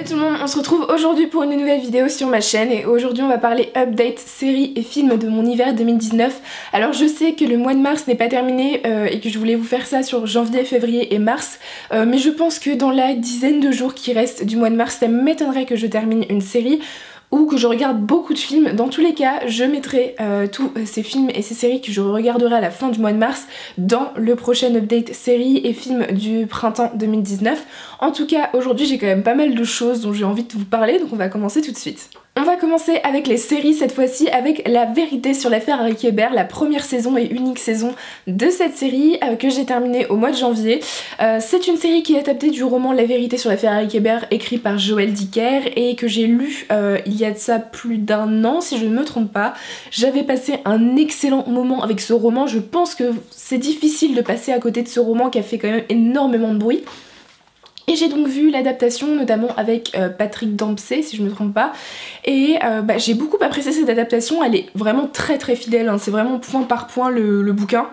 tout le monde, on se retrouve aujourd'hui pour une nouvelle vidéo sur ma chaîne et aujourd'hui on va parler update, séries et films de mon hiver 2019. Alors je sais que le mois de mars n'est pas terminé et que je voulais vous faire ça sur janvier, février et mars, mais je pense que dans la dizaine de jours qui restent du mois de mars, ça m'étonnerait que je termine une série ou que je regarde beaucoup de films. Dans tous les cas, je mettrai tous ces films et ces séries que je regarderai à la fin du mois de mars dans le prochain update séries et films du printemps 2019. En tout cas, aujourd'hui j'ai quand même pas mal de choses dont j'ai envie de vous parler, donc on va commencer tout de suite. On va commencer avec les séries cette fois-ci, avec La Vérité sur l'affaire Harry Kéber, la première saison et unique saison de cette série que j'ai terminée au mois de janvier. C'est une série qui est adaptée du roman La Vérité sur l'affaire Harry Kéber écrit par Joël Dicker et que j'ai lu il y a de ça plus d'un an si je ne me trompe pas. J'avais passé un excellent moment avec ce roman, je pense que c'est difficile de passer à côté de ce roman qui a fait quand même énormément de bruit. Et j'ai donc vu l'adaptation notamment avec Patrick Dempsey si je me trompe pas et j'ai beaucoup apprécié cette adaptation, elle est vraiment très fidèle, hein. C'est vraiment point par point le bouquin.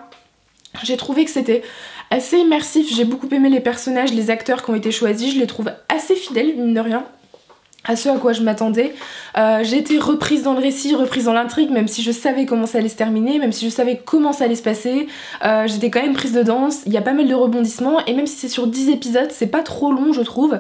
J'ai trouvé que c'était assez immersif, j'ai beaucoup aimé les personnages, les acteurs qui ont été choisis, je les trouve assez fidèles mine de rien à ce à quoi je m'attendais. J'ai été reprise dans le récit, reprise dans l'intrigue, même si je savais comment ça allait se terminer, même si je savais comment ça allait se passer, j'étais quand même prise dedans, il y a pas mal de rebondissements, et même si c'est sur 10 épisodes, c'est pas trop long je trouve.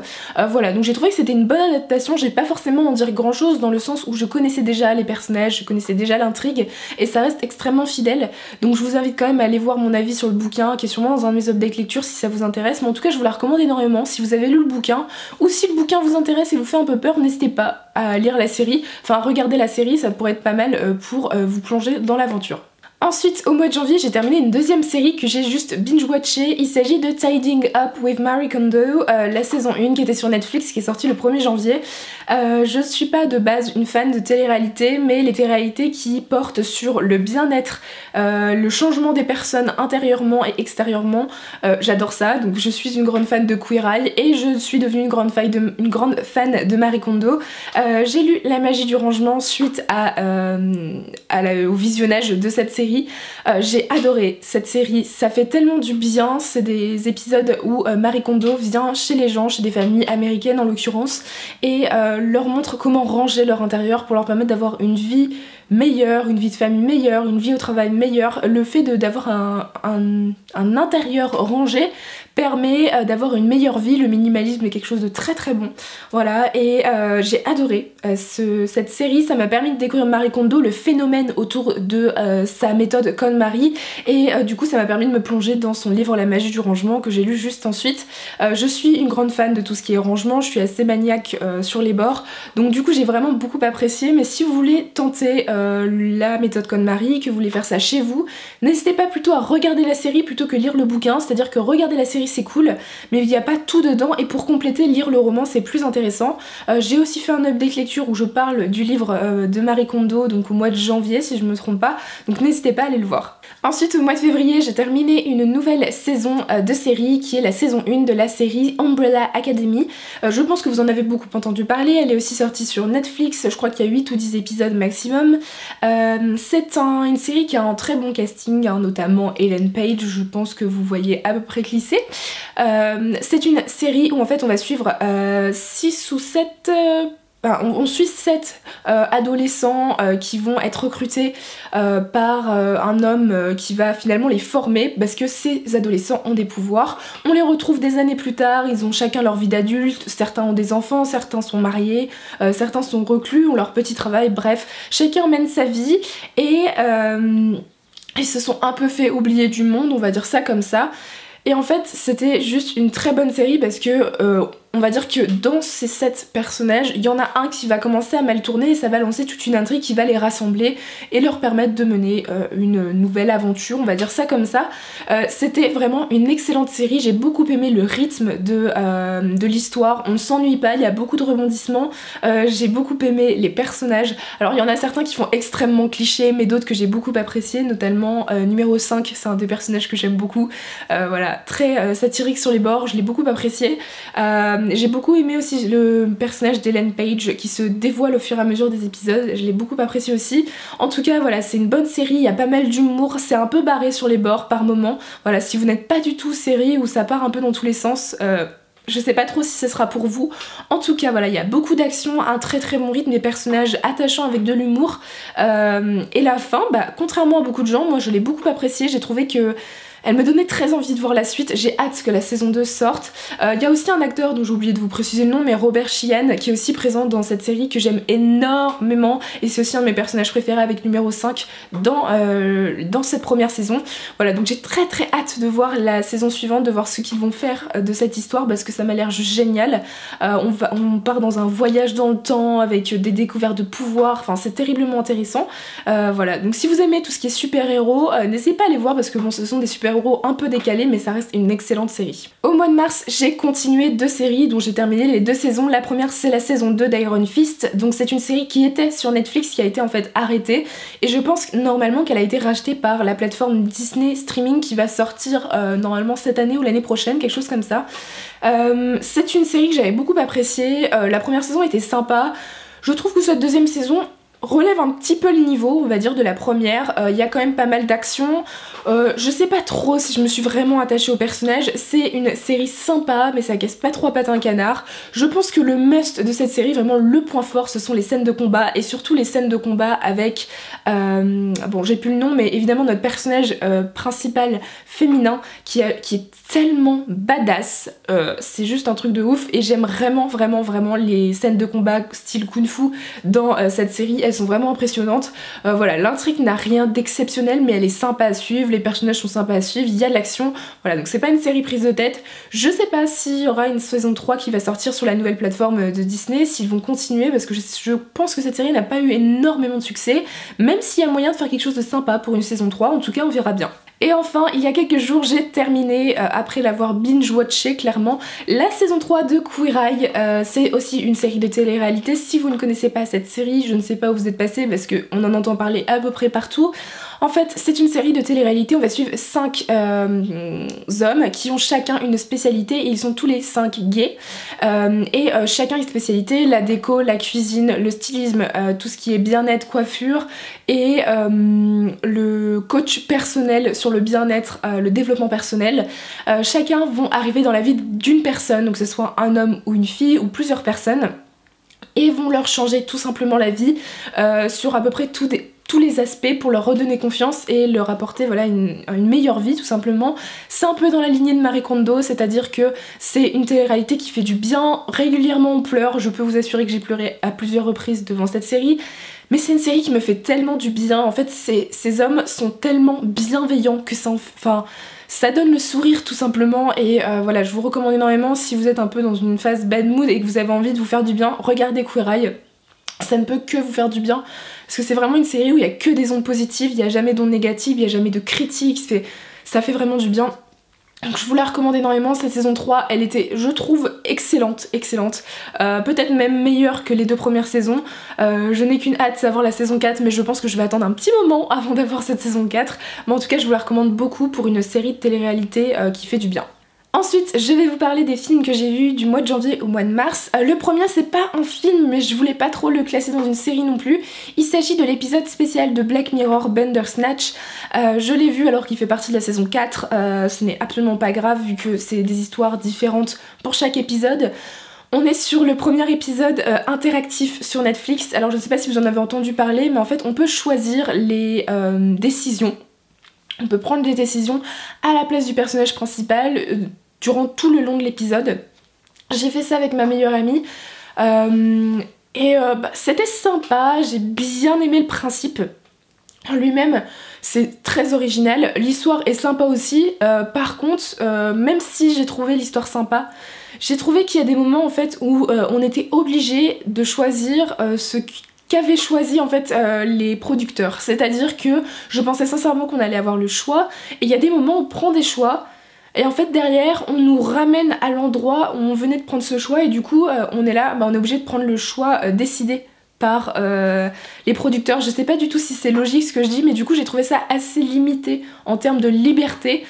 Voilà, donc j'ai trouvé que c'était une bonne adaptation, j'ai pas forcément en dire grand chose dans le sens où je connaissais déjà les personnages, je connaissais déjà l'intrigue, et ça reste extrêmement fidèle, donc je vous invite quand même à aller voir mon avis sur le bouquin, qui est sûrement dans un de mes updates lecture si ça vous intéresse, mais en tout cas je vous la recommande énormément si vous avez lu le bouquin, ou si le bouquin vous intéresse et vous fait un peu peur, n'hésitez pas à lire la série, enfin à regarder la série, ça pourrait être pas mal pour vous plonger dans l'aventure. Ensuite, au mois de janvier, j'ai terminé une deuxième série que j'ai juste binge-watchée. Il s'agit de Tidying Up with Marie Kondo, la saison 1 qui était sur Netflix, qui est sortie le 1er janvier. Je suis pas de base une fan de télé-réalité, mais les télé-réalités qui portent sur le bien-être, le changement des personnes intérieurement et extérieurement, j'adore ça. Donc je suis une grande fan de Queer Eye et je suis devenue une grande fan de Marie Kondo. J'ai lu La Magie du Rangement suite au visionnage de cette série. J'ai adoré cette série, ça fait tellement du bien, c'est des épisodes où Marie Kondo vient chez les gens, chez des familles américaines en l'occurrence, et leur montre comment ranger leur intérieur pour leur permettre d'avoir une vie meilleure, une vie de famille meilleure, une vie au travail meilleure. Le fait d'avoir un intérieur rangé permet d'avoir une meilleure vie, le minimalisme est quelque chose de très bon. Voilà, et j'ai adoré cette série, ça m'a permis de découvrir Marie Kondo, le phénomène autour de sa méthode KonMari, et du coup ça m'a permis de me plonger dans son livre La Magie du Rangement que j'ai lu juste ensuite. Je suis une grande fan de tout ce qui est rangement, je suis assez maniaque sur les bords, donc du coup j'ai vraiment beaucoup apprécié, mais si vous voulez tenter la méthode KonMari, que vous voulez faire ça chez vous, n'hésitez pas plutôt à regarder la série plutôt que lire le bouquin, c'est-à-dire que regarder la série c'est cool, mais il n'y a pas tout dedans, et pour compléter, lire le roman c'est plus intéressant. J'ai aussi fait un update lecture où je parle du livre de Marie Kondo, donc au mois de janvier si je me trompe pas, donc n'hésitez pas à aller le voir. Ensuite au mois de février j'ai terminé une nouvelle saison de série qui est la saison 1 de la série Umbrella Academy. Je pense que vous en avez beaucoup entendu parler, elle est aussi sortie sur Netflix, je crois qu'il y a 8 ou 10 épisodes maximum. C'est une série qui a un très bon casting, hein, notamment Ellen Page, je pense que vous voyez à peu près qui c'est. C'est une série où en fait on va suivre 6 ou 7... on suit 7 adolescents qui vont être recrutés par un homme qui va finalement les former parce que ces adolescents ont des pouvoirs. On les retrouve des années plus tard, ils ont chacun leur vie d'adulte, certains ont des enfants, certains sont mariés, certains sont reclus, ont leur petit travail, bref, chacun mène sa vie et ils se sont un peu fait oublier du monde, on va dire ça comme ça. Et en fait c'était juste une très bonne série parce que on va dire que dans ces 7 personnages, il y en a un qui va commencer à mal tourner et ça va lancer toute une intrigue qui va les rassembler et leur permettre de mener une nouvelle aventure, on va dire ça comme ça. C'était vraiment une excellente série, j'ai beaucoup aimé le rythme de l'histoire, on ne s'ennuie pas, il y a beaucoup de rebondissements, j'ai beaucoup aimé les personnages. Alors il y en a certains qui font extrêmement clichés, mais d'autres que j'ai beaucoup appréciés, notamment numéro 5, c'est un des personnages que j'aime beaucoup, voilà, très satirique sur les bords, je l'ai beaucoup apprécié. J'ai beaucoup aimé aussi le personnage d'Ellen Page qui se dévoile au fur et à mesure des épisodes, je l'ai beaucoup apprécié aussi. En tout cas voilà, c'est une bonne série, il y a pas mal d'humour, c'est un peu barré sur les bords par moments. Voilà, si vous n'êtes pas du tout série où ça part un peu dans tous les sens, je sais pas trop si ce sera pour vous. En tout cas voilà, il y a beaucoup d'action, un très très bon rythme, des personnages attachants avec de l'humour. Et la fin, bah, contrairement à beaucoup de gens, moi je l'ai beaucoup appréciée, j'ai trouvé que elle me donnait très envie de voir la suite, j'ai hâte que la saison 2 sorte. Il y a aussi un acteur dont j'ai oublié de vous préciser le nom, mais Robert Sheehan, qui est aussi présent dans cette série que j'aime énormément, et c'est aussi un de mes personnages préférés avec numéro 5 dans cette première saison. Voilà, donc j'ai très très hâte de voir la saison suivante, de voir ce qu'ils vont faire de cette histoire, parce que ça m'a l'air juste génial. On part dans un voyage dans le temps avec des découvertes de pouvoir, enfin c'est terriblement intéressant. Voilà, donc si vous aimez tout ce qui est super-héros, n'hésitez pas à les voir, parce que bon, ce sont des super-héros un peu décalés, mais ça reste une excellente série. Au mois de mars, j'ai continué 2 séries dont j'ai terminé les 2 saisons. La première, c'est la saison 2 d'Iron Fist, donc c'est une série qui était sur Netflix, qui a été en fait arrêtée, et je pense normalement qu'elle a été rachetée par la plateforme Disney Streaming, qui va sortir normalement cette année ou l'année prochaine, quelque chose comme ça. C'est une série que j'avais beaucoup appréciée, la première saison était sympa, je trouve que cette deuxième saison relève un petit peu le niveau, on va dire, de la première. Il y a quand même pas mal d'action. Je sais pas trop si je me suis vraiment attachée au personnage. C'est une série sympa, mais ça casse pas trop à pattes un canard. Je pense que le must de cette série, vraiment le point fort, ce sont les scènes de combat, et surtout les scènes de combat avec... bon, j'ai plus le nom, mais évidemment notre personnage principal féminin qui est tellement badass. C'est juste un truc de ouf, et j'aime vraiment les scènes de combat style Kung Fu dans cette série. Elles sont vraiment impressionnantes. Voilà, l'intrigue n'a rien d'exceptionnel, mais elle est sympa à suivre, les personnages sont sympas à suivre, il y a de l'action. Voilà, donc c'est pas une série prise de tête. Je sais pas s'il y aura une saison 3 qui va sortir sur la nouvelle plateforme de Disney, s'ils vont continuer, parce que je pense que cette série n'a pas eu énormément de succès, même s'il y a moyen de faire quelque chose de sympa pour une saison 3, en tout cas on verra bien. Et enfin, il y a quelques jours, j'ai terminé, après l'avoir binge-watché clairement, la saison 3 de Queer Eye. C'est aussi une série de télé-réalité. Si vous ne connaissez pas cette série, je ne sais pas où vous êtes passé, parce qu'on en entend parler à peu près partout. En fait, c'est une série de télé-réalité, on va suivre 5 hommes qui ont chacun une spécialité, et ils sont tous les 5 gays. Chacun une spécialité, la déco, la cuisine, le stylisme, tout ce qui est bien-être, coiffure, et le coach personnel sur le bien-être, le développement personnel. Chacun vont arriver dans la vie d'une personne, donc que ce soit un homme ou une fille, ou plusieurs personnes, et vont leur changer tout simplement la vie sur à peu près tous les aspects, pour leur redonner confiance et leur apporter voilà, une meilleure vie tout simplement. C'est un peu dans la lignée de Marie Kondo, c'est-à-dire que c'est une télé-réalité qui fait du bien. Régulièrement on pleure, je peux vous assurer que j'ai pleuré à plusieurs reprises devant cette série, mais c'est une série qui me fait tellement du bien. En fait ces hommes sont tellement bienveillants que ça donne le sourire tout simplement, et voilà, je vous recommande énormément. Si vous êtes un peu dans une phase bad mood et que vous avez envie de vous faire du bien, regardez Queer Eye. Ça ne peut que vous faire du bien, parce que c'est vraiment une série où il n'y a que des ondes positives, il n'y a jamais d'ondes négatives, il n'y a jamais de critiques, ça fait vraiment du bien. Donc je vous la recommande énormément. Cette saison 3, elle était, je trouve, excellente. Peut-être même meilleure que les 2 premières saisons. Je n'ai qu'une hâte, c'est avoir la saison 4, mais je pense que je vais attendre un petit moment avant d'avoir cette saison 4. Mais en tout cas, je vous la recommande beaucoup pour une série de télé-réalité qui fait du bien. Ensuite, je vais vous parler des films que j'ai vus du mois de janvier au mois de mars. Le premier, c'est pas un film, mais je voulais pas trop le classer dans une série non plus. Il s'agit de l'épisode spécial de Black Mirror, Bandersnatch. Je l'ai vu alors qu'il fait partie de la saison 4. Ce n'est absolument pas grave, vu que c'est des histoires différentes pour chaque épisode. On est sur le premier épisode interactif sur Netflix. Alors je ne sais pas si vous en avez entendu parler, mais en fait on peut choisir les décisions. On peut prendre des décisions à la place du personnage principal durant tout le long de l'épisode. J'ai fait ça avec ma meilleure amie c'était sympa, j'ai bien aimé le principe en lui-même, c'est très original, l'histoire est sympa aussi. Par contre, même si j'ai trouvé l'histoire sympa, j'ai trouvé qu'il y a des moments en fait où on était obligé de choisir ce qu'avaient choisi en fait les producteurs. C'est-à-dire que je pensais sincèrement qu'on allait avoir le choix, et il y a des moments où on prend des choix, et en fait derrière on nous ramène à l'endroit où on venait de prendre ce choix, et du coup on est là, on est obligé de prendre le choix décidé par les producteurs. Je sais pas du tout si c'est logique ce que je dis, mais du coup j'ai trouvé ça assez limité en termes de liberté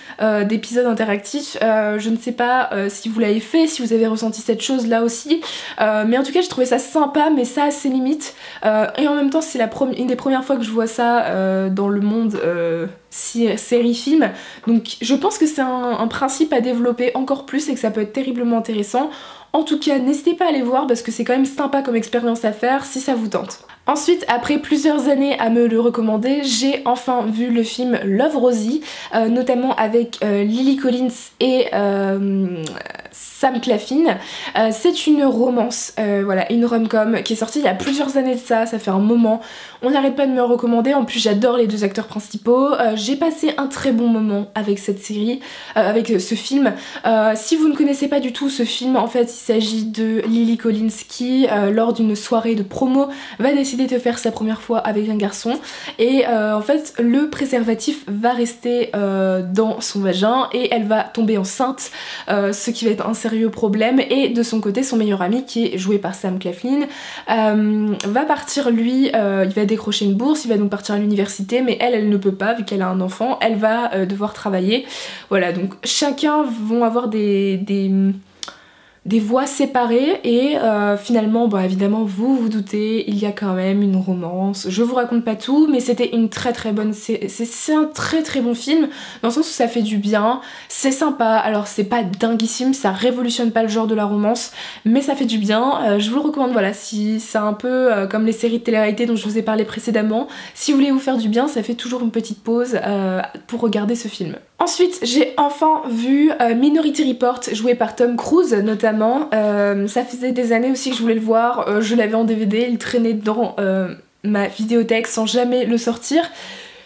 d'épisodes interactifs. Je ne sais pas si vous l'avez fait, si vous avez ressenti cette chose là aussi, mais en tout cas j'ai trouvé ça sympa, mais ça assez limite, et en même temps c'est une des premières fois que je vois ça dans le monde série-film, donc je pense que c'est un principe à développer encore plus et que ça peut être terriblement intéressant. En tout cas, n'hésitez pas à aller voir parce que c'est quand même sympa comme expérience à faire si ça vous tente. Ensuite, après plusieurs années à me le recommander, j'ai enfin vu le film Love Rosie, notamment avec Lily Collins et Sam Claflin. C'est une romance, voilà, une rom-com qui est sortie il y a plusieurs années de ça fait un moment. On n'arrête pas de me le recommander, en plus j'adore les deux acteurs principaux. J'ai passé un très bon moment avec cette série, avec ce film. Si vous ne connaissez pas du tout ce film, en fait il s'agit de Lily Collins qui, lors d'une soirée de promo, va décider de faire sa première fois avec un garçon et en fait le préservatif va rester dans son vagin et elle va tomber enceinte, ce qui va être un sérieux problème, et de son côté son meilleur ami qui est joué par Sam Claflin va partir lui, il va décrocher une bourse, il va donc partir à l'université, mais elle ne peut pas vu qu'elle a un enfant, elle va devoir travailler. Voilà, donc chacun vont avoir des voies séparées et finalement, bon évidemment vous vous doutez, il y a quand même une romance. Je vous raconte pas tout, mais c'était une très bonne, c'est un très bon film dans le sens où ça fait du bien, c'est sympa, alors c'est pas dinguissime, ça révolutionne pas le genre de la romance, mais ça fait du bien. Je vous le recommande, voilà, si c'est un peu comme les séries de télé-réalité dont je vous ai parlé précédemment, si vous voulez vous faire du bien, ça fait toujours une petite pause pour regarder ce film. Ensuite, j'ai enfin vu Minority Report, joué par Tom Cruise notamment. Ça faisait des années aussi que je voulais le voir, je l'avais en DVD, il traînait dans ma vidéothèque sans jamais le sortir.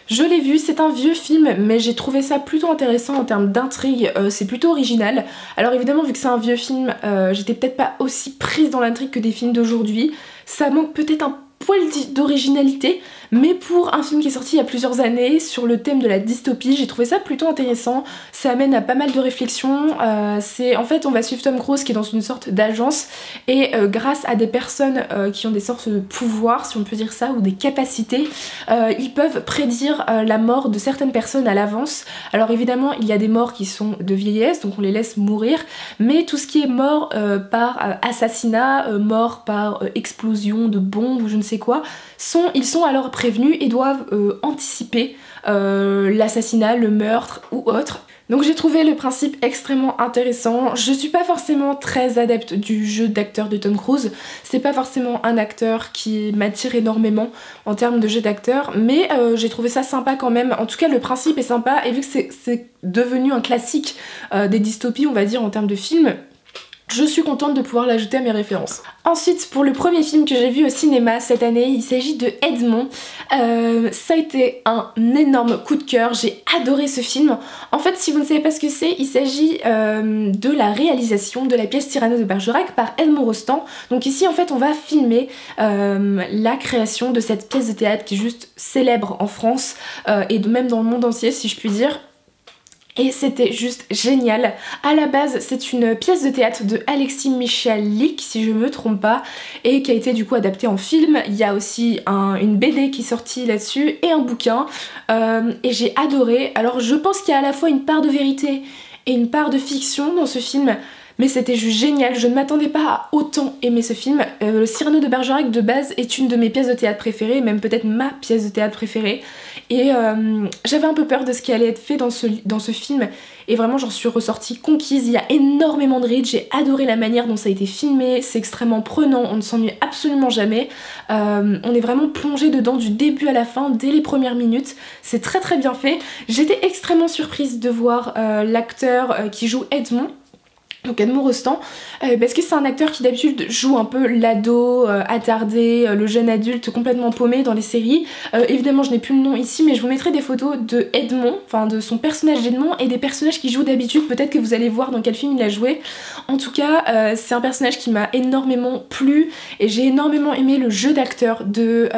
Je l'ai vu, c'est un vieux film, mais j'ai trouvé ça plutôt intéressant en termes d'intrigue, c'est plutôt original. Alors évidemment, vu que c'est un vieux film, j'étais peut-être pas aussi prise dans l'intrigue que des films d'aujourd'hui. Ça manque peut-être un poil d'originalité, mais pour un film qui est sorti il y a plusieurs années sur le thème de la dystopie, j'ai trouvé ça plutôt intéressant. Ça amène à pas mal de réflexions. En fait on va suivre Tom Cruise qui est dans une sorte d'agence et grâce à des personnes qui ont des sortes de pouvoirs, si on peut dire ça, ou des capacités, ils peuvent prédire la mort de certaines personnes à l'avance. Alors évidemment il y a des morts qui sont de vieillesse, donc on les laisse mourir, mais tout ce qui est mort par assassinat, mort par explosion de bombe ou je ne sais quoi, ils sont alors prévenus et doivent anticiper l'assassinat, le meurtre ou autre. Donc j'ai trouvé le principe extrêmement intéressant. Je suis pas forcément très adepte du jeu d'acteur de Tom Cruise, c'est pas forcément un acteur qui m'attire énormément en termes de jeu d'acteur, mais j'ai trouvé ça sympa quand même. En tout cas le principe est sympa, et vu que c'est devenu un classique des dystopies on va dire en termes de film, je suis contente de pouvoir l'ajouter à mes références. Ensuite, pour le premier film que j'ai vu au cinéma cette année, il s'agit de Edmond. Ça a été un énorme coup de cœur, j'ai adoré ce film. En fait, si vous ne savez pas ce que c'est, il s'agit de la réalisation de la pièce Cyrano de Bergerac par Edmond Rostand. Donc ici, en fait, on va filmer la création de cette pièce de théâtre qui est juste célèbre en France et même dans le monde entier, si je puis dire. Et c'était juste génial. À la base, c'est une pièce de théâtre de Alexis Michalik, si je me trompe pas, et qui a été du coup adaptée en film. Il y a aussi une BD qui est sortie là-dessus et un bouquin. Et j'ai adoré. Alors je pense qu'il y a à la fois une part de vérité et une part de fiction dans ce film, mais c'était juste génial, je ne m'attendais pas à autant aimer ce film. Le Cyrano de Bergerac de base est une de mes pièces de théâtre préférées, même peut-être ma pièce de théâtre préférée, et j'avais un peu peur de ce qui allait être fait dans ce film, et vraiment j'en suis ressortie conquise. Il y a énormément de rides, j'ai adoré la manière dont ça a été filmé, c'est extrêmement prenant, on ne s'ennuie absolument jamais, on est vraiment plongé dedans du début à la fin, dès les premières minutes, c'est très bien fait. J'étais extrêmement surprise de voir l'acteur qui joue Edmond, donc Edmond Rostand, parce que c'est un acteur qui d'habitude joue un peu l'ado attardé, le jeune adulte complètement paumé dans les séries. Évidemment je n'ai plus le nom ici, mais je vous mettrai des photos de Edmond, enfin de son personnage d'Edmond et des personnages qu'il joue d'habitude, peut-être que vous allez voir dans quel film il a joué. En tout cas c'est un personnage qui m'a énormément plu et j'ai énormément aimé le jeu d'acteur de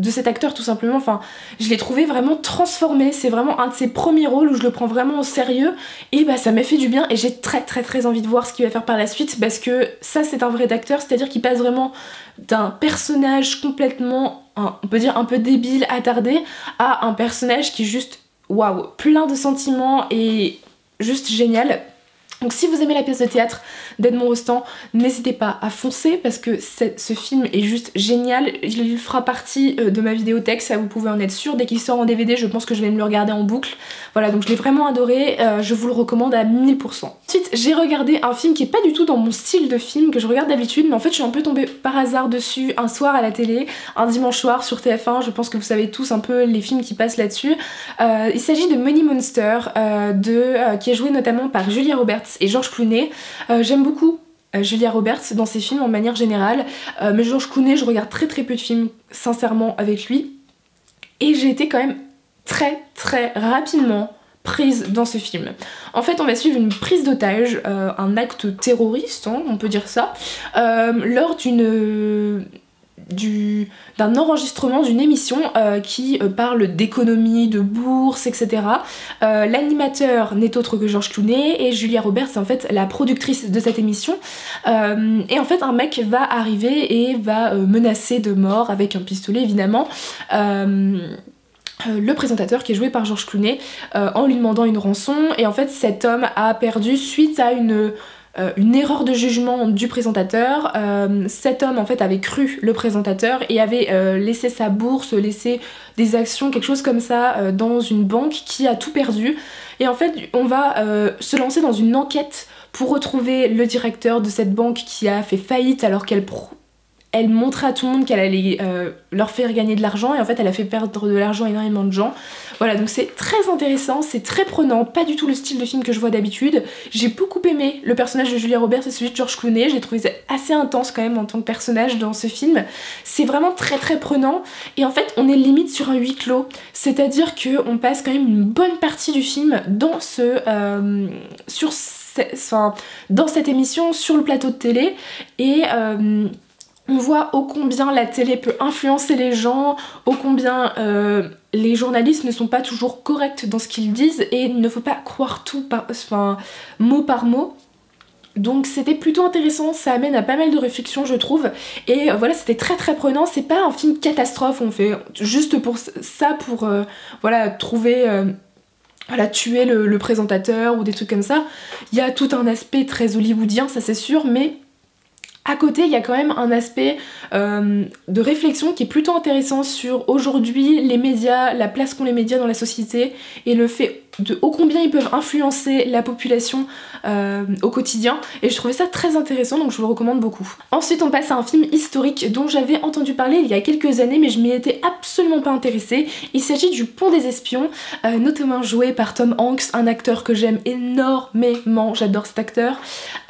cet acteur tout simplement. Enfin je l'ai trouvé vraiment transformé, c'est vraiment un de ses premiers rôles où je le prends vraiment au sérieux et bah ça m'a fait du bien et j'ai très très envie de voir ce qu'il va faire par la suite, parce que ça c'est un vrai acteur, c'est à dire qu'il passe vraiment d'un personnage complètement, on peut dire un peu débile, attardé, à un personnage qui est juste waouh, plein de sentiments et juste génial. Donc si vous aimez la pièce de théâtre d'Edmond Rostand, n'hésitez pas à foncer parce que ce film est juste génial. Il fera partie de ma vidéothèque, ça vous pouvez en être sûr. Dès qu'il sort en DVD, je pense que je vais me le regarder en boucle. Voilà, donc je l'ai vraiment adoré, je vous le recommande à 1000%. Ensuite, j'ai regardé un film qui est pas du tout dans mon style de film que je regarde d'habitude, mais en fait je suis un peu tombée par hasard dessus un soir à la télé, un dimanche soir sur TF1, je pense que vous savez tous un peu les films qui passent là-dessus. Il s'agit de Money Monster, qui est joué notamment par Julia Roberts et George Clooney. J'aime beaucoup Julia Roberts dans ses films en manière générale, mais George Clooney, je regarde très peu de films sincèrement avec lui, et j'ai été quand même très rapidement prise dans ce film. En fait on va suivre une prise d'otage, un acte terroriste, hein, on peut dire ça, lors d'un enregistrement d'une émission qui parle d'économie, de bourse, etc. L'animateur n'est autre que George Clooney et Julia Roberts est en fait la productrice de cette émission. Et en fait un mec va arriver et va menacer de mort avec un pistolet évidemment le présentateur qui est joué par George Clooney en lui demandant une rançon, et en fait cet homme a perdu suite à une erreur de jugement du présentateur. Cet homme en fait avait cru le présentateur et avait laissé sa bourse, laissé des actions, quelque chose comme ça, dans une banque, qui a tout perdu. Et en fait on va se lancer dans une enquête pour retrouver le directeur de cette banque qui a fait faillite alors qu'elle montrait à tout le monde qu'elle allait leur faire gagner de l'argent, et en fait elle a fait perdre de l'argent à énormément de gens. Voilà, donc c'est très intéressant, c'est très prenant, pas du tout le style de film que je vois d'habitude. J'ai beaucoup aimé le personnage de Julia Roberts et celui de George Clooney, j'ai trouvé ça assez intense quand même en tant que personnage dans ce film. C'est vraiment très prenant, et en fait on est limite sur un huis clos, c'est-à-dire qu'on passe quand même une bonne partie du film dans dans cette émission, sur le plateau de télé, et on voit ô combien la télé peut influencer les gens, ô combien les journalistes ne sont pas toujours corrects dans ce qu'ils disent, et il ne faut pas croire tout mot par mot. Donc c'était plutôt intéressant, ça amène à pas mal de réflexions je trouve, et voilà, c'était très prenant. C'est pas un film catastrophe, on fait juste pour ça, pour voilà, trouver... voilà, tuer le présentateur ou des trucs comme ça. Il y a tout un aspect très hollywoodien, ça c'est sûr, mais à côté, il y a quand même un aspect de réflexion qui est plutôt intéressant sur aujourd'hui les médias, la place qu'ont les médias dans la société, et le fait de ô combien ils peuvent influencer la population au quotidien, et je trouvais ça très intéressant, donc je vous le recommande beaucoup. Ensuite on passe à un film historique dont j'avais entendu parler il y a quelques années mais je m'y étais absolument pas intéressée. Il s'agit du Pont des Espions, notamment joué par Tom Hanks, un acteur que j'aime énormément, j'adore cet acteur.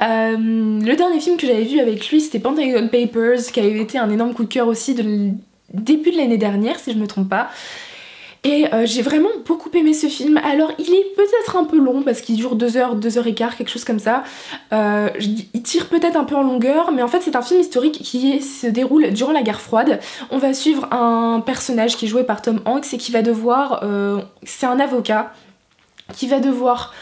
Le dernier film que j'avais vu avec lui c'était Pentagon Papers, qui avait été un énorme coup de cœur aussi de début de l'année dernière si je me trompe pas. Et j'ai vraiment beaucoup aimé ce film. Alors il est peut-être un peu long parce qu'il dure 2 heures, 2 heures et quart, quelque chose comme ça. Il tire peut-être un peu en longueur, mais en fait c'est un film historique qui se déroule durant la guerre froide. On va suivre un personnage qui est joué par Tom Hanks et qui va devoir... c'est un avocat qui va devoir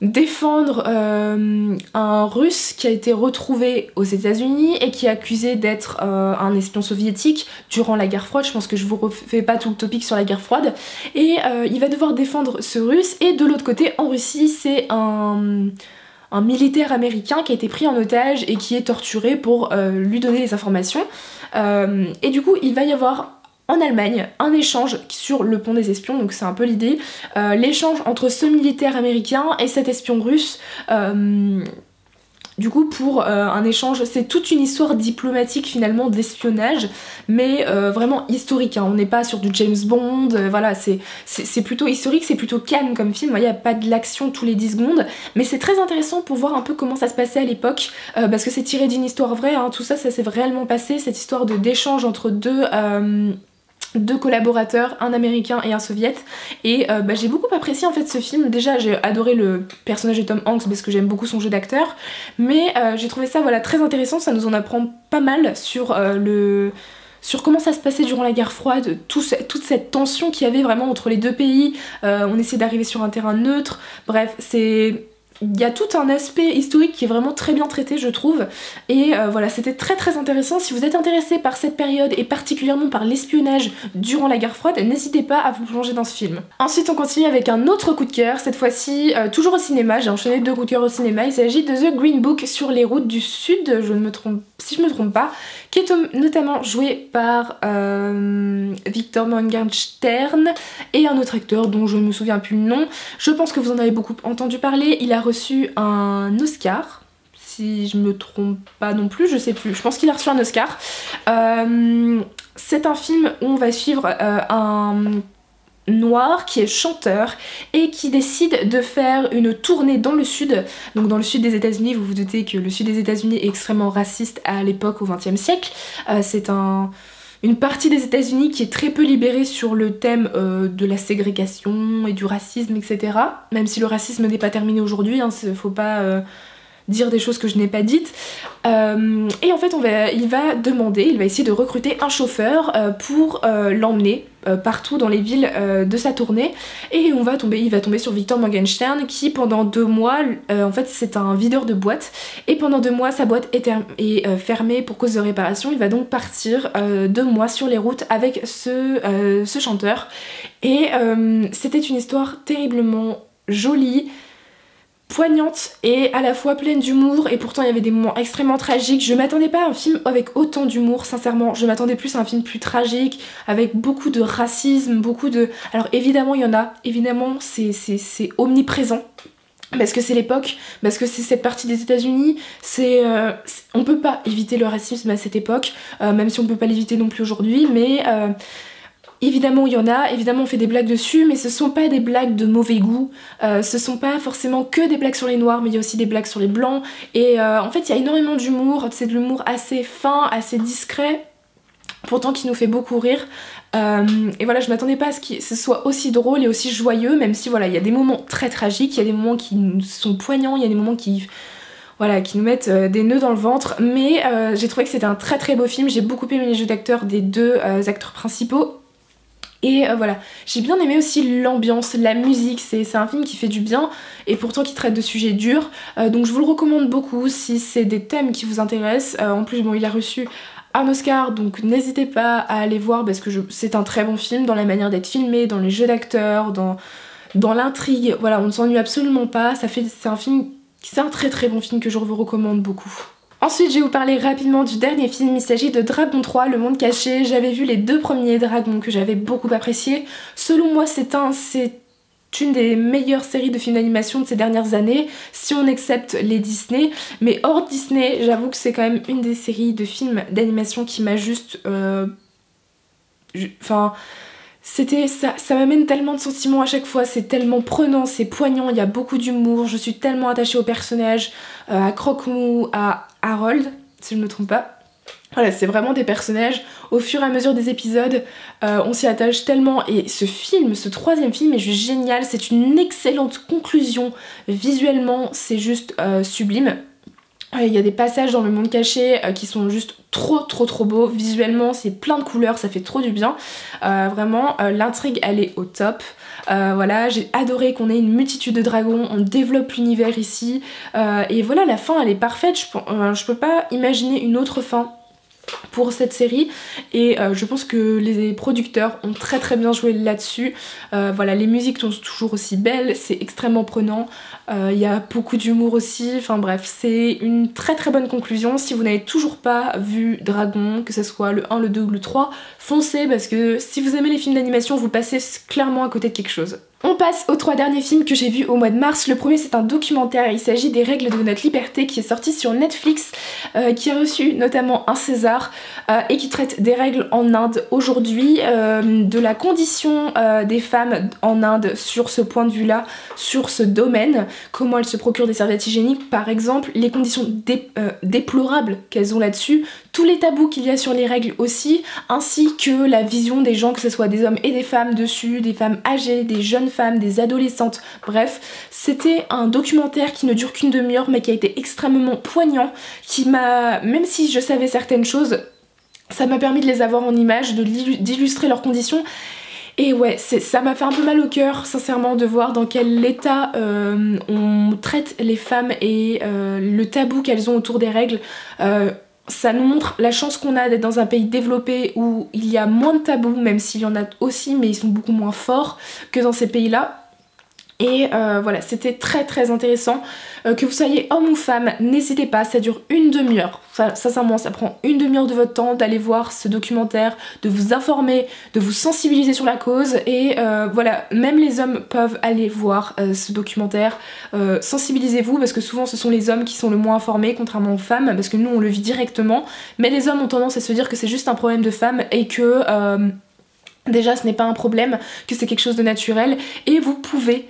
défendre un russe qui a été retrouvé aux États-Unis et qui est accusé d'être un espion soviétique durant la guerre froide. Je pense que je vous refais pas tout le topic sur la guerre froide. Et il va devoir défendre ce russe, et de l'autre côté en Russie c'est un militaire américain qui a été pris en otage et qui est torturé pour lui donner les informations. Et du coup il va y avoir en Allemagne un échange sur le pont des espions, donc c'est un peu l'idée, l'échange entre ce militaire américain et cet espion russe, du coup pour un échange. C'est toute une histoire diplomatique finalement d'espionnage, mais vraiment historique, hein. On n'est pas sur du James Bond, voilà, c'est plutôt historique, c'est plutôt calme comme film, il n'y a pas de l'action tous les 10 secondes, mais c'est très intéressant pour voir un peu comment ça se passait à l'époque, parce que c'est tiré d'une histoire vraie, hein. Tout ça, ça s'est réellement passé, cette histoire d'échange entre deux collaborateurs, un américain et un soviète, et j'ai beaucoup apprécié en fait ce film. Déjà j'ai adoré le personnage de Tom Hanks parce que j'aime beaucoup son jeu d'acteur, mais j'ai trouvé ça voilà très intéressant, ça nous en apprend pas mal sur comment ça se passait durant la guerre froide, toute cette tension qu'il y avait vraiment entre les deux pays. On essaie d'arriver sur un terrain neutre, bref il y a tout un aspect historique qui est vraiment très bien traité, je trouve. Et voilà, c'était très très intéressant. Si vous êtes intéressé par cette période et particulièrement par l'espionnage durant la guerre froide, n'hésitez pas à vous plonger dans ce film. Ensuite on continue avec un autre coup de cœur, cette fois-ci toujours au cinéma. J'ai enchaîné 2 coups de cœur au cinéma. Il s'agit de The Green Book sur les routes du Sud, si je me trompe pas, qui est notamment joué par Victor Morgenstern et un autre acteur dont je ne me souviens plus le nom. Je pense que vous en avez beaucoup entendu parler. Il a reçu un Oscar, si je me trompe pas non plus, je sais plus, je pense qu'il a reçu un Oscar. C'est un film où on va suivre un noir qui est chanteur et qui décide de faire une tournée dans le sud, donc dans le sud des États-Unis. Vous vous doutez que le sud des États-Unis est extrêmement raciste à l'époque, au XXe siècle. C'est une partie des États-Unis qui est très peu libérée sur le thème de la ségrégation et du racisme, etc. Même si le racisme n'est pas terminé aujourd'hui, hein, faut pas dire des choses que je n'ai pas dites. Et en fait il va essayer de recruter un chauffeur pour l'emmener partout dans les villes de sa tournée. Et il va tomber sur Victor Morgenstern qui pendant 2 mois, en fait c'est un videur de boîte, et pendant 2 mois sa boîte est fermée pour cause de réparation. Il va donc partir 2 mois sur les routes avec ce chanteur. Et c'était une histoire terriblement jolie, poignante et à la fois pleine d'humour, et pourtant il y avait des moments extrêmement tragiques. Je m'attendais pas à un film avec autant d'humour, sincèrement. Je m'attendais plus à un film plus tragique, avec beaucoup de racisme, Alors évidemment il y en a, évidemment c'est omniprésent. Parce que c'est l'époque, parce que c'est cette partie des États-Unis, on peut pas éviter le racisme à cette époque, même si on peut pas l'éviter non plus aujourd'hui, mais évidemment il y en a, évidemment on fait des blagues dessus, mais ce sont pas des blagues de mauvais goût, ce sont pas forcément que des blagues sur les noirs, mais il y a aussi des blagues sur les blancs, et en fait il y a énormément d'humour, c'est de l'humour assez fin, assez discret, pourtant qui nous fait beaucoup rire. Et voilà, je m'attendais pas à ce que ce soit aussi drôle et aussi joyeux, même si voilà, il y a des moments très tragiques, il y a des moments qui sont poignants, il y a des moments qui nous mettent des nœuds dans le ventre, mais j'ai trouvé que c'était un très très beau film. J'ai beaucoup aimé les jeux d'acteurs des 2 acteurs principaux. Et voilà, j'ai bien aimé aussi l'ambiance, la musique, c'est un film qui fait du bien et pourtant qui traite de sujets durs, donc je vous le recommande beaucoup si c'est des thèmes qui vous intéressent. En plus bon, il a reçu un Oscar, donc n'hésitez pas à aller voir parce que c'est un très bon film dans la manière d'être filmé, dans les jeux d'acteurs, dans l'intrigue. Voilà, on ne s'ennuie absolument pas, c'est un très très bon film que je vous recommande beaucoup. Ensuite, je vais vous parler rapidement du dernier film. Il s'agit de Dragon 3, Le Monde Caché. J'avais vu les 2 premiers Dragons que j'avais beaucoup appréciés. Selon moi, c'est une des meilleures séries de films d'animation de ces dernières années, si on accepte les Disney. Mais hors Disney, j'avoue que c'est quand même une des séries de films d'animation qui m'a juste... ça m'amène tellement de sentiments à chaque fois, c'est tellement prenant, c'est poignant, il y a beaucoup d'humour, je suis tellement attachée aux personnages, à Croque-Mou, à Harold, si je ne me trompe pas. Voilà, c'est vraiment des personnages, au fur et à mesure des épisodes, on s'y attache tellement, et ce 3e film est juste génial, c'est une excellente conclusion, visuellement c'est juste sublime. Il y a des passages dans Le Monde Caché qui sont juste trop beaux, visuellement c'est plein de couleurs, ça fait trop du bien, vraiment l'intrigue elle est au top. Voilà, j'ai adoré qu'on ait une multitude de dragons, on développe l'univers ici, et voilà, la fin elle est parfaite, je peux pas imaginer une autre fin pour cette série, et je pense que les producteurs ont très bien joué là-dessus. Voilà, les musiques sont toujours aussi belles, c'est extrêmement prenant, il y a beaucoup d'humour aussi, enfin bref, c'est une très bonne conclusion. Si vous n'avez toujours pas vu Dragon, que ce soit le 1, le 2 ou le 3, foncez, parce que si vous aimez les films d'animation, vous passez clairement à côté de quelque chose. On passe aux 3 derniers films que j'ai vus au mois de mars. Le premier c'est un documentaire, il s'agit des règles de notre liberté qui est sorti sur Netflix, qui a reçu notamment un César et qui traite des règles en Inde aujourd'hui, de la condition des femmes en Inde sur ce point de vue là, sur ce domaine, comment elles se procurent des serviettes hygiéniques par exemple, les conditions déplorables qu'elles ont là-dessus, tous les tabous qu'il y a sur les règles aussi, ainsi que la vision des gens, que ce soit des hommes et des femmes dessus, des femmes âgées, des jeunes femmes, des adolescentes, bref, c'était un documentaire qui ne dure qu'une demi-heure mais qui a été extrêmement poignant, qui m'a, même si je savais certaines choses, ça m'a permis de les avoir en images, d'illustrer leurs conditions. Et ouais, ça m'a fait un peu mal au cœur sincèrement de voir dans quel état on traite les femmes et le tabou qu'elles ont autour des règles. Ça nous montre la chance qu'on a d'être dans un pays développé où il y a moins de tabous, même s'il y en a aussi, mais ils sont beaucoup moins forts que dans ces pays-là. Et voilà, c'était très intéressant. Que vous soyez homme ou femme, n'hésitez pas, ça dure une demi-heure. Sincèrement, ça prend une demi-heure de votre temps d'aller voir ce documentaire, de vous informer, de vous sensibiliser sur la cause. Et voilà, même les hommes peuvent aller voir ce documentaire. Sensibilisez-vous, parce que souvent ce sont les hommes qui sont le moins informés, contrairement aux femmes, parce que nous on le vit directement. Mais les hommes ont tendance à se dire que c'est juste un problème de femmes et que déjà ce n'est pas un problème, que c'est quelque chose de naturel. Et vous pouvez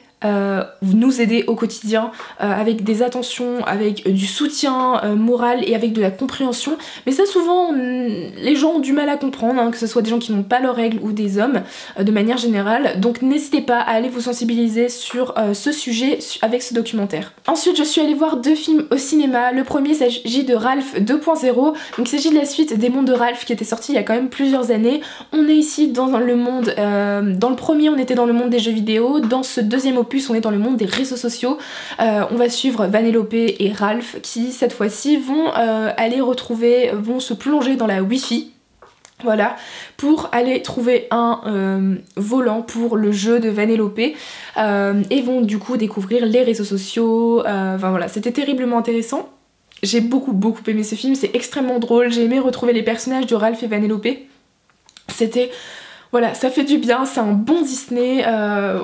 nous aider au quotidien avec des attentions, avec du soutien moral et avec de la compréhension. Mais ça souvent les gens ont du mal à comprendre, hein, que ce soit des gens qui n'ont pas leurs règles ou des hommes de manière générale. Donc n'hésitez pas à aller vous sensibiliser sur ce sujet avec ce documentaire. Ensuite je suis allée voir 2 films au cinéma. Le premier s'agit de Ralph 2.0. Donc il s'agit de la suite des mondes de Ralph qui était sorti il y a quand même plusieurs années. On est ici dans le monde, dans le premier on était dans le monde des jeux vidéo, dans ce deuxième opus on est dans le monde des réseaux sociaux. On va suivre Vanellope et Ralph qui cette fois-ci vont vont se plonger dans la Wi-Fi. Voilà, pour aller trouver un volant pour le jeu de Vanellope et vont du coup découvrir les réseaux sociaux. Enfin voilà, c'était terriblement intéressant. J'ai beaucoup aimé ce film, c'est extrêmement drôle. J'ai aimé retrouver les personnages de Ralph et Vanellope. C'était... Voilà, ça fait du bien, c'est un bon Disney,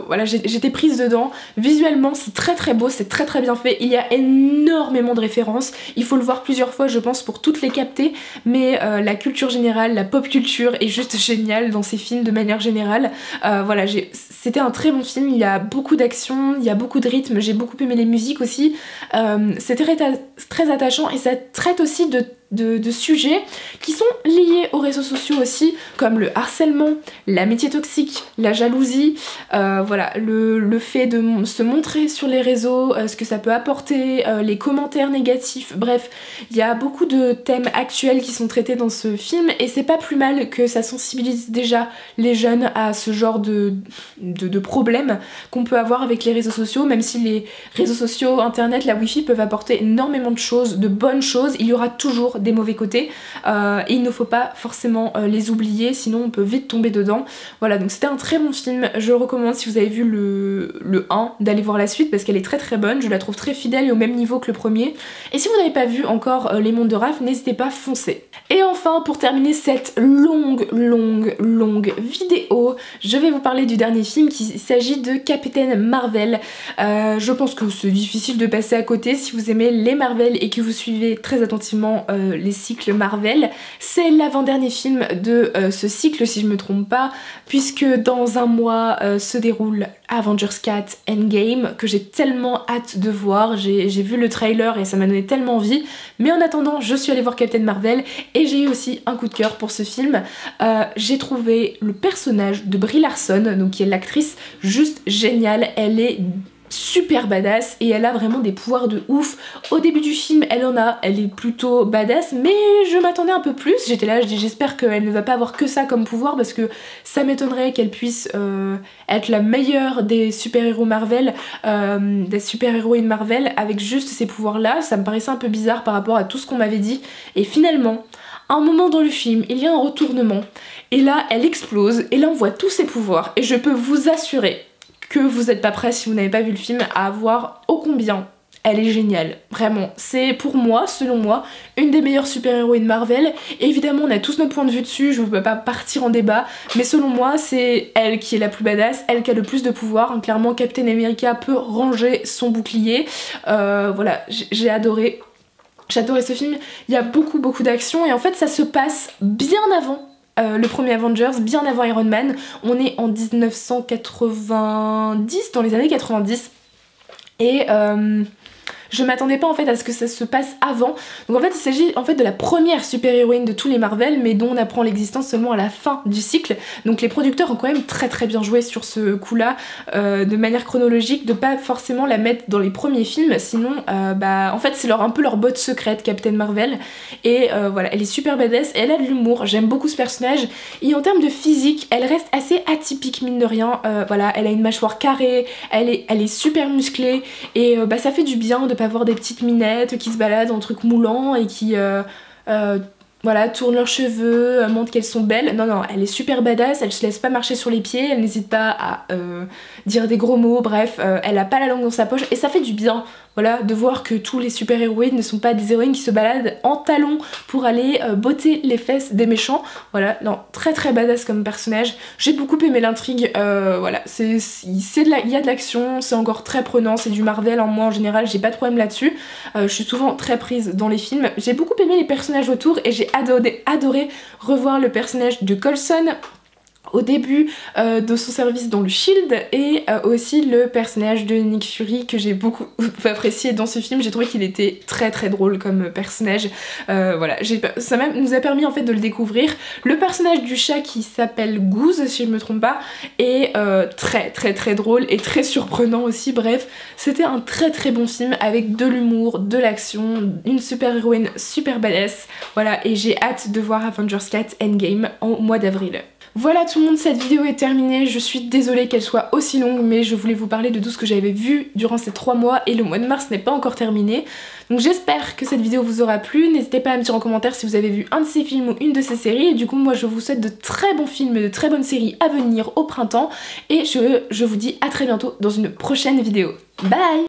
voilà, j'étais prise dedans. Visuellement, c'est très beau, c'est très bien fait. Il y a énormément de références. Il faut le voir plusieurs fois, je pense, pour toutes les capter. Mais la culture générale, la pop culture est juste géniale dans ces films de manière générale. Voilà, c'était un très bon film. Il y a beaucoup d'action, il y a beaucoup de rythme. J'ai beaucoup aimé les musiques aussi. C'est très attachant et ça traite aussi de sujets qui sont liés aux réseaux sociaux aussi, comme le harcèlement, l'amitié toxique, la jalousie, voilà, le fait de se montrer sur les réseaux, ce que ça peut apporter, les commentaires négatifs, bref, il y a beaucoup de thèmes actuels qui sont traités dans ce film et c'est pas plus mal que ça sensibilise déjà les jeunes à ce genre de problèmes qu'on peut avoir avec les réseaux sociaux, même si les réseaux sociaux, internet, la wifi peuvent apporter énormément de choses, de bonnes choses, il y aura toujours des mauvais côtés et il ne faut pas forcément les oublier, sinon on peut vite tomber dedans. Voilà, donc c'était un très bon film. Je recommande, si vous avez vu le 1, d'aller voir la suite parce qu'elle est très bonne. Je la trouve très fidèle et au même niveau que le premier. Et si vous n'avez pas vu encore Les Mondes de Ralph, n'hésitez pas, foncez. Et enfin, pour terminer cette longue vidéo, je vais vous parler du dernier film, qui s'agit de Captain Marvel. Je pense que c'est difficile de passer à côté si vous aimez les Marvel et que vous suivez très attentivement les cycles Marvel. C'est l'avant-dernier film de ce cycle, si je me trompe pas, puisque dans un mois se déroule Avengers 4 Endgame, que j'ai tellement hâte de voir. J'ai vu le trailer et ça m'a donné tellement envie, mais en attendant je suis allée voir Captain Marvel et j'ai eu aussi un coup de cœur pour ce film. J'ai trouvé le personnage de Brie Larson, donc qui est l'actrice, juste géniale. Elle est super badass et elle a vraiment des pouvoirs de ouf. Au début du film elle est plutôt badass, mais je m'attendais un peu plus. J'étais là, je dis j'espère qu'elle ne va pas avoir que ça comme pouvoir, parce que ça m'étonnerait qu'elle puisse être la meilleure des super-héros Marvel, des super-héroïnes Marvel avec juste ces pouvoirs là. Ça me paraissait un peu bizarre par rapport à tout ce qu'on m'avait dit, et finalement à un moment dans le film il y a un retournement et là elle explose et là on voit tous ses pouvoirs et je peux vous assurer que vous n'êtes pas prêts, si vous n'avez pas vu le film, à voir ô combien elle est géniale. Vraiment, c'est pour moi, selon moi, une des meilleures super-héroïnes Marvel. Et évidemment, on a tous notre point de vue dessus, je ne peux pas partir en débat, mais selon moi, c'est elle qui est la plus badass, elle qui a le plus de pouvoir. Clairement, Captain America peut ranger son bouclier. Voilà, j'ai adoré. J'ai adoré ce film. Il y a beaucoup d'action et en fait, ça se passe bien avant le premier Avengers, bien avant Iron Man. On est en 1990, dans les années 90. Et je m'attendais pas en fait à ce que ça se passe avant. Donc en fait il s'agit en fait de la première super-héroïne de tous les Marvel, mais dont on apprend l'existence seulement à la fin du cycle. Donc les producteurs ont quand même très bien joué sur ce coup là, de manière chronologique, de pas forcément la mettre dans les premiers films, sinon en fait c'est un peu leur botte secrète, Captain Marvel. Et voilà, elle est super badass, elle a de l'humour, j'aime beaucoup ce personnage. Et en termes de physique, elle reste assez atypique mine de rien. Voilà, elle a une mâchoire carrée, elle est super musclée, et ça fait du bien de pas voir des petites minettes qui se baladent en trucs moulants et qui voilà, tournent leurs cheveux, montrent qu'elles sont belles. Non, elle est super badass, elle se laisse pas marcher sur les pieds, elle n'hésite pas à dire des gros mots, bref, elle a pas la langue dans sa poche, et ça fait du bien, voilà, de voir que tous les super-héroïnes ne sont pas des héroïnes qui se baladent en talons pour aller botter les fesses des méchants. Voilà, non, très badass comme personnage. J'ai beaucoup aimé l'intrigue, voilà, il y a de l'action, c'est encore très prenant, c'est du Marvel, hein. Moi en général j'ai pas de problème là-dessus, je suis souvent très prise dans les films. J'ai beaucoup aimé les personnages autour, et j'ai adoré revoir le personnage de Coulson au début de son service dans le Shield, et aussi le personnage de Nick Fury que j'ai beaucoup apprécié dans ce film. J'ai trouvé qu'il était très drôle comme personnage, voilà, ça nous a permis en fait de le découvrir. Le personnage du chat qui s'appelle Goose si je me trompe pas est très drôle et très surprenant aussi. Bref, c'était un très bon film avec de l'humour, de l'action, une super héroïne super badass, voilà, et j'ai hâte de voir Avengers 4 Endgame en mois d'avril. Voilà tout le monde, cette vidéo est terminée, je suis désolée qu'elle soit aussi longue, mais je voulais vous parler de tout ce que j'avais vu durant ces 3 mois, et le mois de mars n'est pas encore terminé. Donc j'espère que cette vidéo vous aura plu, n'hésitez pas à me dire en commentaire si vous avez vu un de ces films ou une de ces séries, et du coup moi je vous souhaite de très bons films, de très bonnes séries à venir au printemps, et je vous dis à très bientôt dans une prochaine vidéo. Bye!